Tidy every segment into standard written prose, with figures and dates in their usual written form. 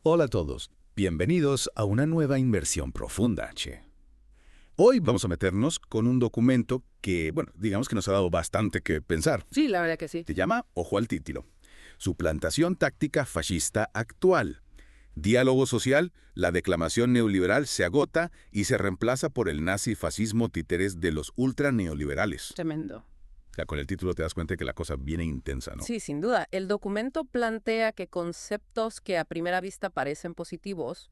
Hola a todos, bienvenidos a una nueva inversión profunda, che. Hoy vamos a meternos con un documento que, bueno, digamos que nos ha dado bastante que pensar. Sí, la verdad que sí. Se llama, ojo al título, Suplantación táctica fascista actual. Diálogo social, la declamación neoliberal se agota y se reemplaza por el nazi-fascismo títeres de los ultraneoliberales. Tremendo. O sea, con el título te das cuenta de que la cosa viene intensa, ¿no? Sí, sin duda. El documento plantea que conceptos que a primera vista parecen positivos,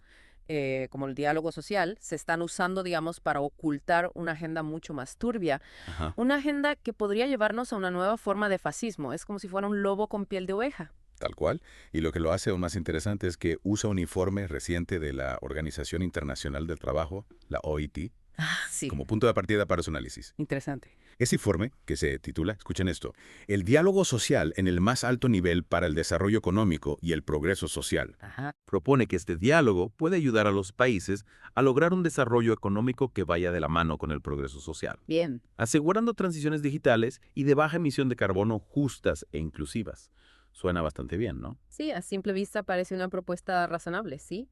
como el diálogo social, se están usando, digamos, para ocultar una agenda mucho más turbia. Ajá. Una agenda que podría llevarnos a una nueva forma de fascismo. Es como si fuera un lobo con piel de oveja. Tal cual. Y lo que lo hace aún más interesante es que usa un informe reciente de la Organización Internacional del Trabajo, la OIT, Ah, sí. como punto de partida para su análisis. Interesante. Ese informe, que se titula, escuchen esto, El diálogo social en el más alto nivel para el desarrollo económico y el progreso social, Ajá. propone que este diálogo puede ayudar a los países a lograr un desarrollo económico que vaya de la mano con el progreso social, Bien. asegurando transiciones digitales y de baja emisión de carbono justas e inclusivas. Suena bastante bien, ¿no? Sí, a simple vista parece una propuesta razonable, sí.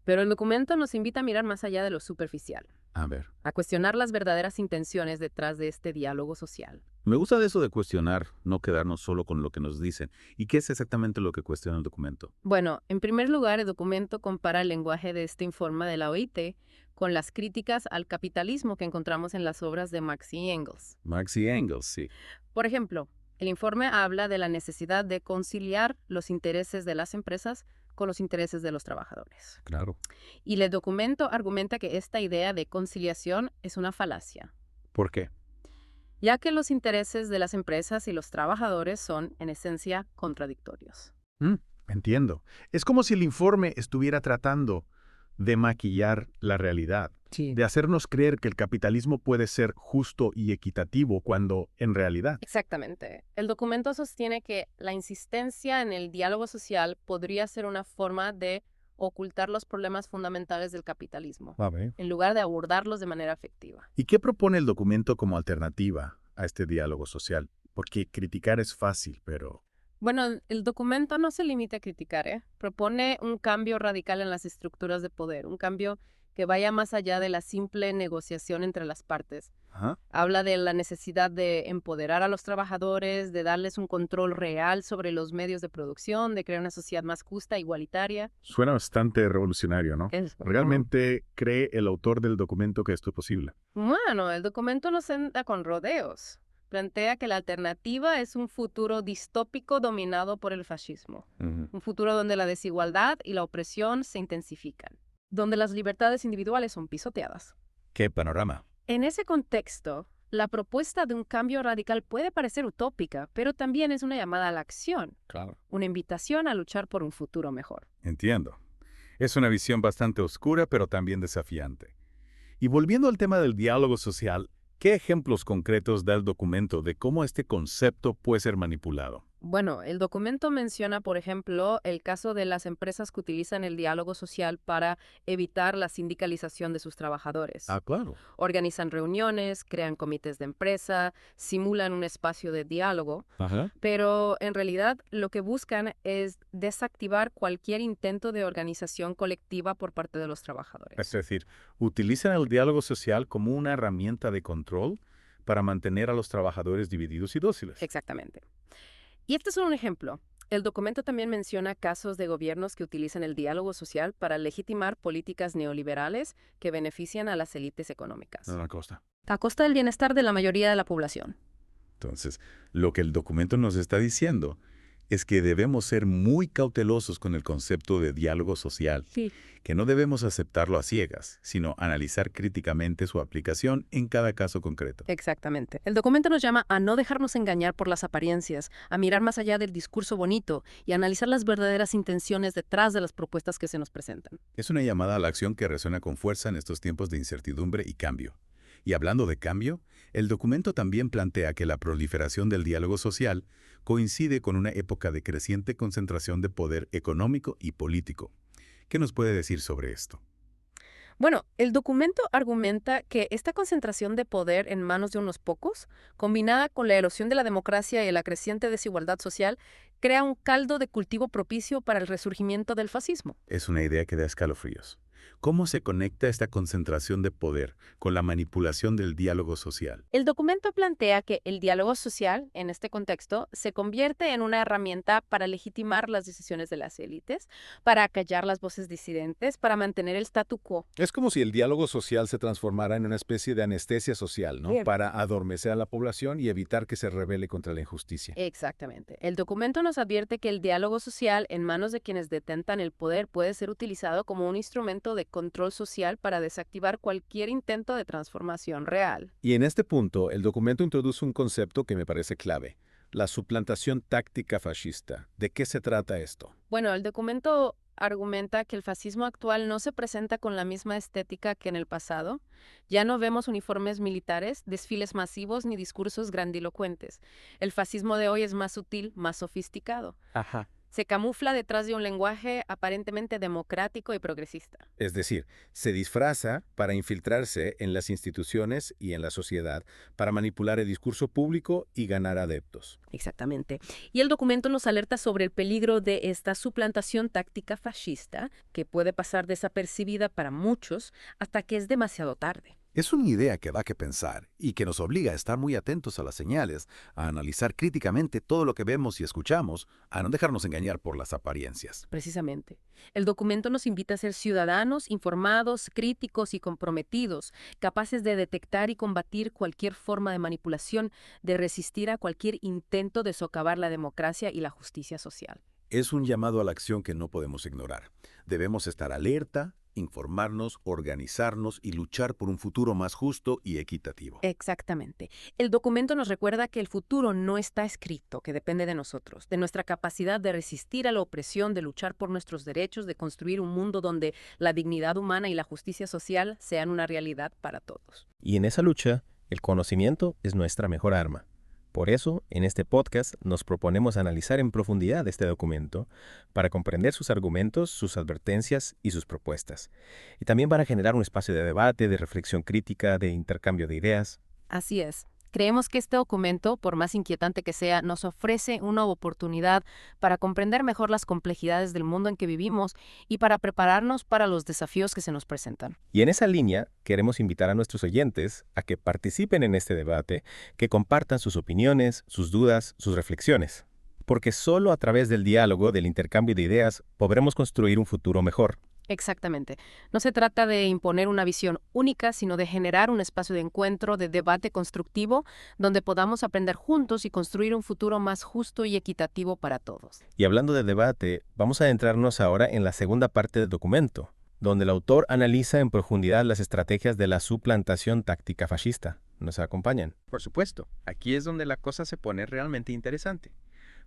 Pero el documento nos invita a mirar más allá de lo superficial, A ver. a cuestionar las verdaderas intenciones detrás de este diálogo social. Me gusta de eso de cuestionar, no quedarnos solo con lo que nos dicen. ¿Y qué es exactamente lo que cuestiona el documento? Bueno, en primer lugar, el documento compara el lenguaje de este informe de la OIT con las críticas al capitalismo que encontramos en las obras de Marx y Engels. Marx y Engels, sí. Por ejemplo, el informe habla de la necesidad de conciliar los intereses de las empresas con los intereses de los trabajadores. Claro. Y el documento argumenta que esta idea de conciliación es una falacia, ¿Por qué? ya que los intereses de las empresas y los trabajadores son, en esencia, contradictorios. Entiendo. Es como si el informe estuviera tratando de maquillar la realidad, Sí. de hacernos creer que el capitalismo puede ser justo y equitativo cuando, en realidad, Exactamente. El documento sostiene que la insistencia en el diálogo social podría ser una forma de ocultar los problemas fundamentales del capitalismo, en lugar de abordarlos de manera efectiva. ¿Y qué propone el documento como alternativa a este diálogo social? Porque criticar es fácil, pero... Bueno, el documento no se limita a criticar, ¿eh? Propone un cambio radical en las estructuras de poder, un cambio que vaya más allá de la simple negociación entre las partes. Ajá. Habla de la necesidad de empoderar a los trabajadores, de darles un control real sobre los medios de producción, de crear una sociedad más justa e igualitaria. Suena bastante revolucionario, ¿no? Es- ¿Realmente cree el autor del documento que esto es posible? Bueno, el documento no se anda con rodeos. Plantea que la alternativa es un futuro distópico dominado por el fascismo. Un futuro donde la desigualdad y la opresión se intensifican, donde las libertades individuales son pisoteadas. ¡Qué panorama! En ese contexto, la propuesta de un cambio radical puede parecer utópica, pero también es una llamada a la acción, Claro. una invitación a luchar por un futuro mejor. Entiendo. Es una visión bastante oscura, pero también desafiante. Y volviendo al tema del diálogo social, ¿qué ejemplos concretos da el documento de cómo este concepto puede ser manipulado? Bueno, el documento menciona, por ejemplo, el caso de las empresas que utilizan el diálogo social para evitar la sindicalización de sus trabajadores. Claro. Organizan reuniones, crean comités de empresa, simulan un espacio de diálogo, Ajá. pero en realidad lo que buscan es desactivar cualquier intento de organización colectiva por parte de los trabajadores. Es decir, utilizan el diálogo social como una herramienta de control para mantener a los trabajadores divididos y dóciles. Exactamente. Y este es un ejemplo. El documento también menciona casos de gobiernos que utilizan el diálogo social para legitimar políticas neoliberales que benefician a las élites económicas, No, Costa. a costa del bienestar de la mayoría de la población. Entonces, lo que el documento nos está diciendo es que debemos ser muy cautelosos con el concepto de diálogo social, Sí. que no debemos aceptarlo a ciegas, sino analizar críticamente su aplicación en cada caso concreto. Exactamente. El documento nos llama a no dejarnos engañar por las apariencias, a mirar más allá del discurso bonito y a analizar las verdaderas intenciones detrás de las propuestas que se nos presentan. Es una llamada a la acción que resuena con fuerza en estos tiempos de incertidumbre y cambio. Y hablando de cambio, el documento también plantea que la proliferación del diálogo social coincide con una época de creciente concentración de poder económico y político. ¿Qué nos puede decir sobre esto? Bueno, el documento argumenta que esta concentración de poder en manos de unos pocos, combinada con la erosión de la democracia y la creciente desigualdad social, crea un caldo de cultivo propicio para el resurgimiento del fascismo. Es una idea que da escalofríos. ¿Cómo se conecta esta concentración de poder con la manipulación del diálogo social? El documento plantea que el diálogo social, en este contexto, se convierte en una herramienta para legitimar las decisiones de las élites, para acallar las voces disidentes, para mantener el statu quo. Es como si el diálogo social se transformara en una especie de anestesia social, ¿no? Bien. Para adormecer a la población y evitar que se rebele contra la injusticia. Exactamente. El documento nos advierte que el diálogo social en manos de quienes detentan el poder puede ser utilizado como un instrumento de control social para desactivar cualquier intento de transformación real. Y en este punto, el documento introduce un concepto que me parece clave: la suplantación táctica fascista. ¿De qué se trata esto? Bueno, el documento argumenta que el fascismo actual no se presenta con la misma estética que en el pasado. Ya no vemos uniformes militares, desfiles masivos ni discursos grandilocuentes. El fascismo de hoy es más sutil, más sofisticado. Ajá. Se camufla detrás de un lenguaje aparentemente democrático y progresista. Es decir, se disfraza para infiltrarse en las instituciones y en la sociedad, para manipular el discurso público y ganar adeptos. Exactamente. Y el documento nos alerta sobre el peligro de esta suplantación táctica fascista, que puede pasar desapercibida para muchos hasta que es demasiado tarde. Es una idea que da que pensar y que nos obliga a estar muy atentos a las señales, a analizar críticamente todo lo que vemos y escuchamos, a no dejarnos engañar por las apariencias. Precisamente. El documento nos invita a ser ciudadanos informados, críticos y comprometidos, capaces de detectar y combatir cualquier forma de manipulación, de resistir a cualquier intento de socavar la democracia y la justicia social. Es un llamado a la acción que no podemos ignorar. Debemos estar alerta, informarnos, organizarnos y luchar por un futuro más justo y equitativo. Exactamente. El documento nos recuerda que el futuro no está escrito, que depende de nosotros, de nuestra capacidad de resistir a la opresión, de luchar por nuestros derechos, de construir un mundo donde la dignidad humana y la justicia social sean una realidad para todos. Y en esa lucha, el conocimiento es nuestra mejor arma. Por eso, en este podcast nos proponemos analizar en profundidad este documento para comprender sus argumentos, sus advertencias y sus propuestas. Y también para generar un espacio de debate, de reflexión crítica, de intercambio de ideas. Así es. Creemos que este documento, por más inquietante que sea, nos ofrece una oportunidad para comprender mejor las complejidades del mundo en que vivimos y para prepararnos para los desafíos que se nos presentan. Y en esa línea, queremos invitar a nuestros oyentes a que participen en este debate, que compartan sus opiniones, sus dudas, sus reflexiones. Porque solo a través del diálogo, del intercambio de ideas, podremos construir un futuro mejor. Exactamente. No se trata de imponer una visión única, sino de generar un espacio de encuentro, de debate constructivo, donde podamos aprender juntos y construir un futuro más justo y equitativo para todos. Y hablando de debate, vamos a adentrarnos ahora en la segunda parte del documento, donde el autor analiza en profundidad las estrategias de la suplantación táctica fascista. ¿Nos acompañan? Por supuesto, aquí es donde la cosa se pone realmente interesante.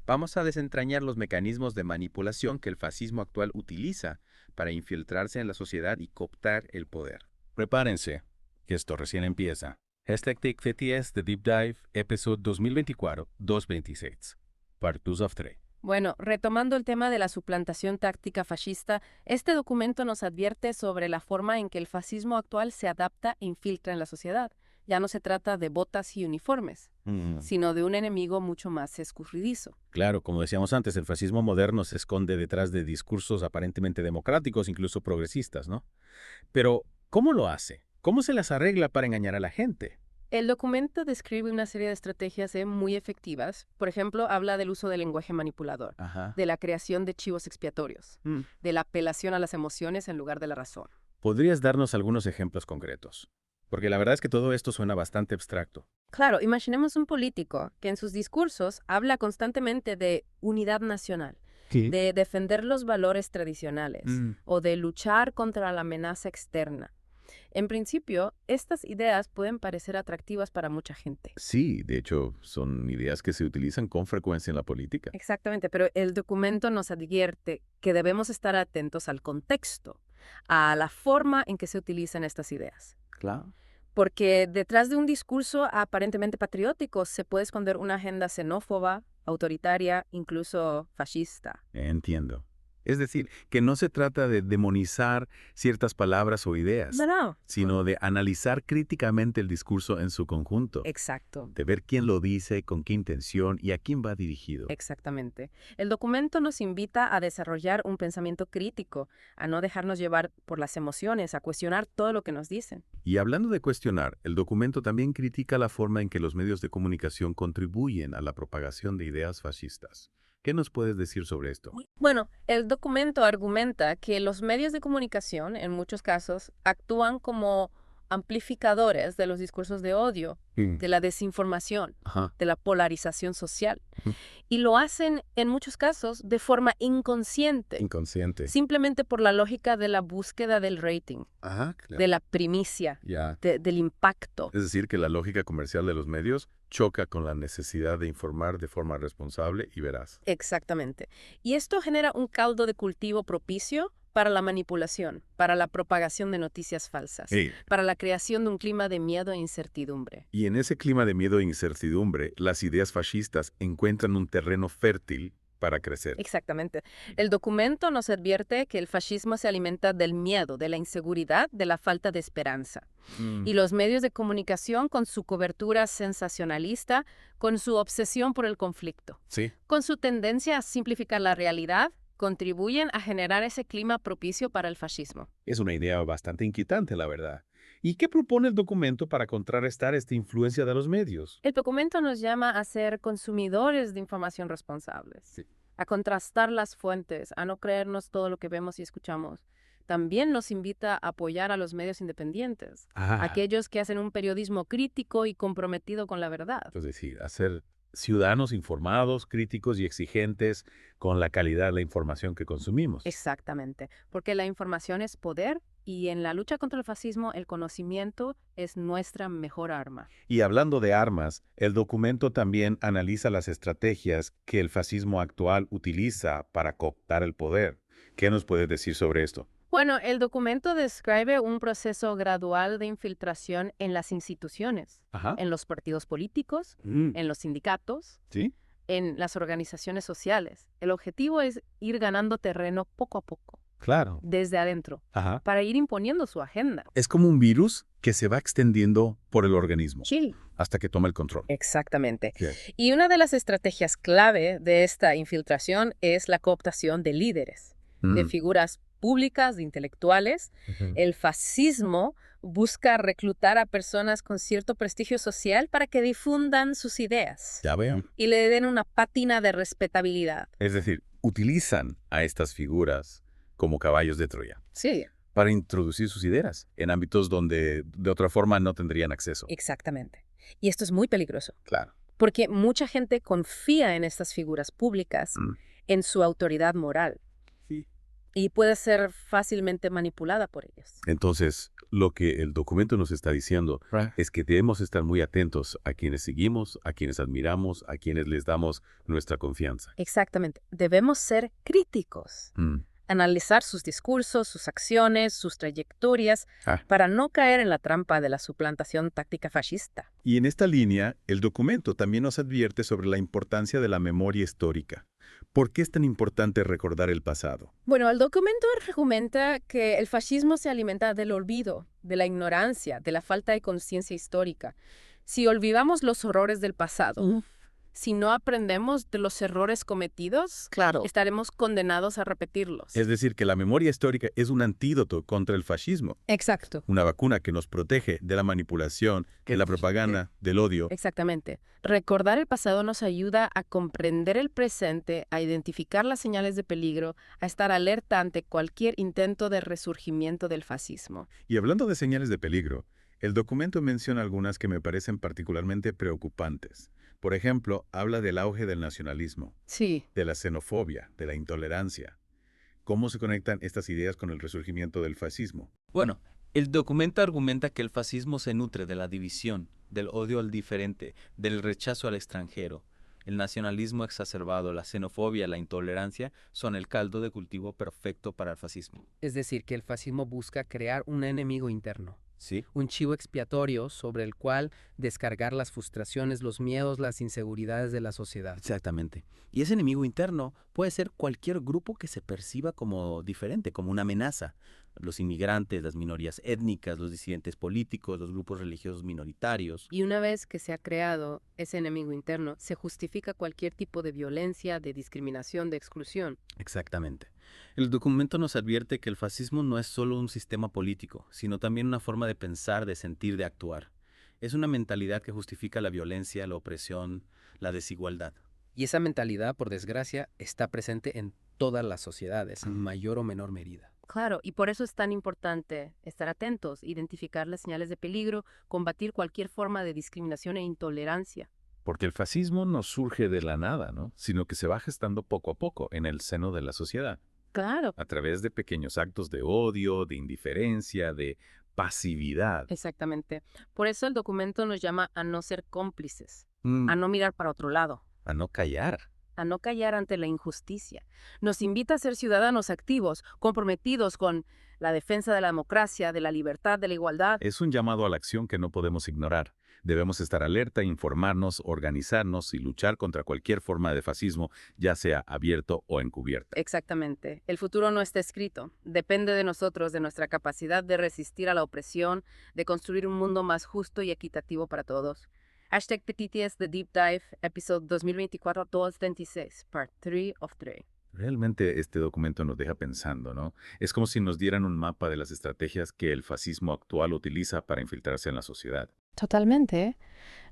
Vamos a desentrañar los mecanismos de manipulación que el fascismo actual utiliza para infiltrarse en la sociedad y cooptar el poder. Prepárense, que esto recién empieza. #TechFTS The Deep Dive, episodio 2024-226. Part 2 of 3. Bueno, retomando el tema de la suplantación táctica fascista, este documento nos advierte sobre la forma en que el fascismo actual se adapta e infiltra en la sociedad. Ya no se trata de botas y uniformes, sino de un enemigo mucho más escurridizo. Claro, como decíamos antes, el fascismo moderno se esconde detrás de discursos aparentemente democráticos, incluso progresistas, ¿no? Pero, ¿cómo lo hace? ¿Cómo se las arregla para engañar a la gente? El documento describe una serie de estrategias muy efectivas. Por ejemplo, habla del uso del lenguaje manipulador, de la creación de chivos expiatorios, de la apelación a las emociones en lugar de la razón. ¿Podrías darnos algunos ejemplos concretos? Porque la verdad es que todo esto suena bastante abstracto. Claro, imaginemos un político que en sus discursos habla constantemente de unidad nacional, de defender los valores tradicionales o de luchar contra la amenaza externa. En principio, estas ideas pueden parecer atractivas para mucha gente. Sí, de hecho, son ideas que se utilizan con frecuencia en la política. Exactamente, pero el documento nos advierte que debemos estar atentos al contexto, a la forma en que se utilizan estas ideas. Claro. Porque detrás de un discurso aparentemente patriótico se puede esconder una agenda xenófoba, autoritaria, incluso fascista. Entiendo. Es decir, que no se trata de demonizar ciertas palabras o ideas, No. sino de analizar críticamente el discurso en su conjunto, Exacto. de ver quién lo dice, con qué intención y a quién va dirigido. Exactamente. El documento nos invita a desarrollar un pensamiento crítico, a no dejarnos llevar por las emociones, a cuestionar todo lo que nos dicen. Y hablando de cuestionar, el documento también critica la forma en que los medios de comunicación contribuyen a la propagación de ideas fascistas. ¿Qué nos puedes decir sobre esto? Bueno, el documento argumenta que los medios de comunicación, en muchos casos, actúan como amplificadores de los discursos de odio, de la desinformación, Ajá. de la polarización social. Y lo hacen, en muchos casos, de forma inconsciente, Inconsciente. simplemente por la lógica de la búsqueda del rating, Ajá, claro. de la primicia, Ya. del impacto. Es decir, que la lógica comercial de los medios choca con la necesidad de informar de forma responsable y veraz. Exactamente. Y esto genera un caldo de cultivo propicio para la manipulación, para la propagación de noticias falsas, para la creación de un clima de miedo e incertidumbre. Y en ese clima de miedo e incertidumbre, las ideas fascistas encuentran un terreno fértil para crecer. Exactamente. El documento nos advierte que el fascismo se alimenta del miedo, de la inseguridad, de la falta de esperanza. Y los medios de comunicación, con su cobertura sensacionalista, con su obsesión por el conflicto, Sí. con su tendencia a simplificar la realidad, contribuyen a generar ese clima propicio para el fascismo. Es una idea bastante inquietante, la verdad. ¿Y qué propone el documento para contrarrestar esta influencia de los medios? El documento nos llama a ser consumidores de información responsables, a contrastar las fuentes, a no creernos todo lo que vemos y escuchamos. También nos invita a apoyar a los medios independientes, aquellos que hacen un periodismo crítico y comprometido con la verdad. Es decir, hacer ciudadanos informados, críticos y exigentes con la calidad de la información que consumimos. Exactamente, porque la información es poder y en la lucha contra el fascismo el conocimiento es nuestra mejor arma. Y hablando de armas, el documento también analiza las estrategias que el fascismo actual utiliza para cooptar el poder. ¿Qué nos puedes decir sobre esto? Bueno, el documento describe un proceso gradual de infiltración en las instituciones, en los partidos políticos, en los sindicatos, ¿Sí? en las organizaciones sociales. El objetivo es ir ganando terreno poco a poco, Claro. desde adentro, para ir imponiendo su agenda. Es como un virus que se va extendiendo por el organismo Sí. hasta que toma el control. Exactamente. Sí. Y una de las estrategias clave de esta infiltración es la cooptación de líderes, de figuras públicas, de intelectuales. El fascismo busca reclutar a personas con cierto prestigio social para que difundan sus ideas Ya veo. y le den una pátina de respetabilidad. Es decir, utilizan a estas figuras como caballos de Troya Sí, para introducir sus ideas en ámbitos donde de otra forma no tendrían acceso. exactamente. Y esto es muy peligroso, Claro. porque mucha gente confía en estas figuras públicas, en su autoridad moral. Sí. Y puede ser fácilmente manipulada por ellos. Entonces, lo que el documento nos está diciendo es que debemos estar muy atentos a quienes seguimos, a quienes admiramos, a quienes les damos nuestra confianza. Exactamente. Debemos ser críticos. Analizar sus discursos, sus acciones, sus trayectorias, para no caer en la trampa de la suplantación táctica fascista. Y en esta línea, el documento también nos advierte sobre la importancia de la memoria histórica. ¿Por qué es tan importante recordar el pasado? Bueno, el documento argumenta que el fascismo se alimenta del olvido, de la ignorancia, de la falta de conciencia histórica. Si olvidamos los horrores del pasado, si no aprendemos de los errores cometidos, estaremos condenados a repetirlos. Es decir, que la memoria histórica es un antídoto contra el fascismo. Exacto. Una vacuna que nos protege de la manipulación, de la propaganda, del odio. Exactamente. Recordar el pasado nos ayuda a comprender el presente, a identificar las señales de peligro, a estar alerta ante cualquier intento de resurgimiento del fascismo. Y hablando de señales de peligro, el documento menciona algunas que me parecen particularmente preocupantes. Por ejemplo, habla del auge del nacionalismo, Sí. de la xenofobia, de la intolerancia. ¿Cómo se conectan estas ideas con el resurgimiento del fascismo? Bueno, el documento argumenta que el fascismo se nutre de la división, del odio al diferente, del rechazo al extranjero. El nacionalismo exacerbado, la xenofobia, la intolerancia son el caldo de cultivo perfecto para el fascismo. Es decir, que el fascismo busca crear un enemigo interno. Sí. Un chivo expiatorio sobre el cual descargar las frustraciones, los miedos, las inseguridades de la sociedad. Exactamente. Y ese enemigo interno puede ser cualquier grupo que se perciba como diferente, como una amenaza. Los inmigrantes, las minorías étnicas, los disidentes políticos, los grupos religiosos minoritarios. Y una vez que se ha creado ese enemigo interno, se justifica cualquier tipo de violencia, de discriminación, de exclusión. Exactamente. El documento nos advierte que el fascismo no es solo un sistema político, sino también una forma de pensar, de sentir, de actuar. Es una mentalidad que justifica la violencia, la opresión, la desigualdad. Y esa mentalidad, por desgracia, está presente en todas las sociedades, en mayor o menor medida. Claro, y por eso es tan importante estar atentos, identificar las señales de peligro, combatir cualquier forma de discriminación e intolerancia. Porque el fascismo no surge de la nada, ¿no? Sino que se va gestando poco a poco en el seno de la sociedad, Claro. a través de pequeños actos de odio, de indiferencia, de pasividad. Exactamente. Por eso el documento nos llama a no ser cómplices, Mm, a no mirar para otro lado, A no callar. a no callar ante la injusticia. Nos invita a ser ciudadanos activos, comprometidos con la defensa de la democracia, de la libertad, de la igualdad. Es un llamado a la acción que no podemos ignorar. Debemos estar alerta, informarnos, organizarnos y luchar contra cualquier forma de fascismo, ya sea abierto o encubierta. Exactamente. El futuro no está escrito. Depende de nosotros, de nuestra capacidad de resistir a la opresión, de construir un mundo más justo y equitativo para todos. #PetitiES The Deep Dive, episodio 2024-236, part 3 of 3. Realmente este documento nos deja pensando, ¿no? Es como si nos dieran un mapa de las estrategias que el fascismo actual utiliza para infiltrarse en la sociedad. Totalmente.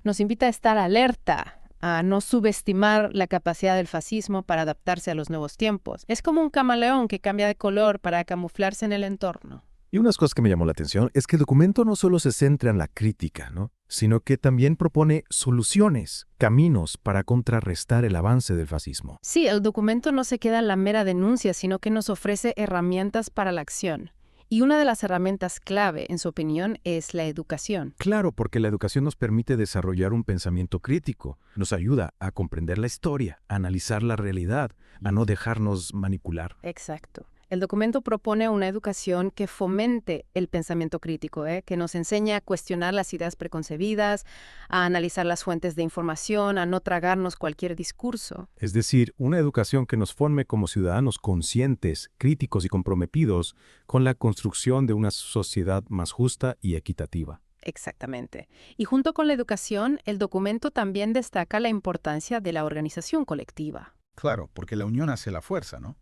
Nos invita a estar alerta, a no subestimar la capacidad del fascismo para adaptarse a los nuevos tiempos. Es como un camaleón que cambia de color para camuflarse en el entorno. Y unas cosas que me llamó la atención es que el documento no solo se centra en la crítica, ¿no? Sino que también propone soluciones, caminos para contrarrestar el avance del fascismo. Sí, el documento no se queda en la mera denuncia, sino que nos ofrece herramientas para la acción. Y una de las herramientas clave, en su opinión, es la educación. Claro, porque la educación nos permite desarrollar un pensamiento crítico, nos ayuda a comprender la historia, a analizar la realidad, a no dejarnos manipular. Exacto. El documento propone una educación que fomente el pensamiento crítico, que nos enseña a cuestionar las ideas preconcebidas, a analizar las fuentes de información, a no tragarnos cualquier discurso. Es decir, una educación que nos forme como ciudadanos conscientes, críticos y comprometidos con la construcción de una sociedad más justa y equitativa. Exactamente. Y junto con la educación, el documento también destaca la importancia de la organización colectiva. Claro, porque la unión hace la fuerza, ¿no?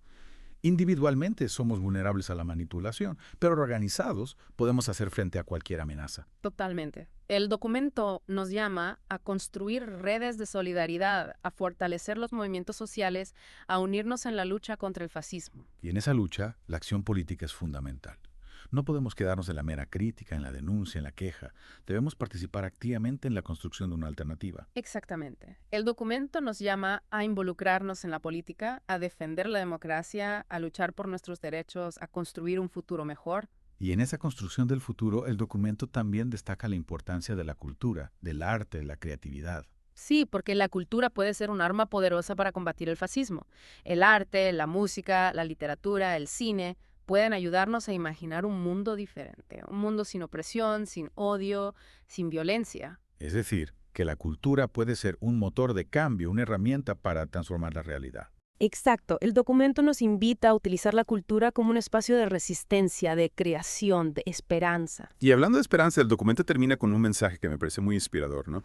Individualmente somos vulnerables a la manipulación, pero organizados podemos hacer frente a cualquier amenaza. Totalmente. El documento nos llama a construir redes de solidaridad, a fortalecer los movimientos sociales, a unirnos en la lucha contra el fascismo. Y en esa lucha, la acción política es fundamental. No podemos quedarnos en la mera crítica, en la denuncia, en la queja. Debemos participar activamente en la construcción de una alternativa. Exactamente. El documento nos llama a involucrarnos en la política, a defender la democracia, a luchar por nuestros derechos, a construir un futuro mejor. Y en esa construcción del futuro, el documento también destaca la importancia de la cultura, del arte, de la creatividad. Sí, porque la cultura puede ser un arma poderosa para combatir el fascismo. El arte, la música, la literatura, el cine pueden ayudarnos a imaginar un mundo diferente, un mundo sin opresión, sin odio, sin violencia. Es decir, que la cultura puede ser un motor de cambio, una herramienta para transformar la realidad. Exacto. El documento nos invita a utilizar la cultura como un espacio de resistencia, de creación, de esperanza. Y hablando de esperanza, el documento termina con un mensaje que me parece muy inspirador, ¿no?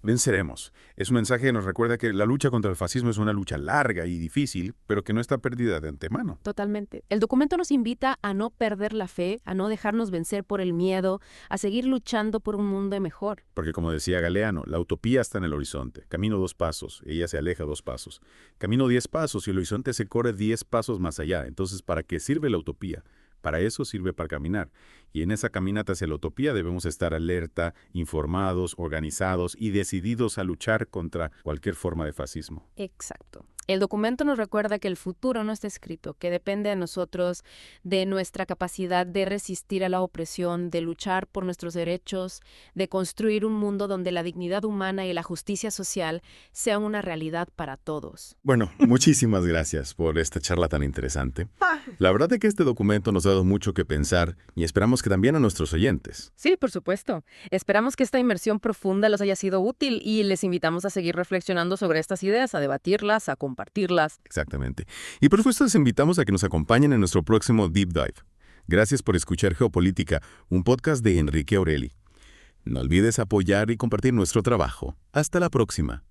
Venceremos. Es un mensaje que nos recuerda que la lucha contra el fascismo es una lucha larga y difícil, pero que no está perdida de antemano. Totalmente. El documento nos invita a no perder la fe, a no dejarnos vencer por el miedo, a seguir luchando por un mundo mejor. Porque como decía Galeano, la utopía está en el horizonte. Camino 2 pasos, ella se aleja 2 pasos. Camino 10 pasos y el horizonte se corre 10 pasos más allá. Entonces, ¿para qué sirve la utopía? Para eso sirve para caminar. Y en esa caminata hacia la utopía debemos estar alerta, informados, organizados y decididos a luchar contra cualquier forma de fascismo. Exacto. El documento nos recuerda que el futuro no está escrito, que depende de nosotros, de nuestra capacidad de resistir a la opresión, de luchar por nuestros derechos, de construir un mundo donde la dignidad humana y la justicia social sean una realidad para todos. Bueno, muchísimas gracias por esta charla tan interesante. La verdad es que este documento nos ha dado mucho que pensar y esperamos que también a nuestros oyentes. Sí, por supuesto. Esperamos que esta inmersión profunda les haya sido útil y les invitamos a seguir reflexionando sobre estas ideas, a debatirlas, a compartirlas. Exactamente. Y por supuesto les invitamos a que nos acompañen en nuestro próximo Deep Dive. Gracias por escuchar Geopolítica, un podcast de Enrique Aureli. No olvides apoyar y compartir nuestro trabajo. Hasta la próxima.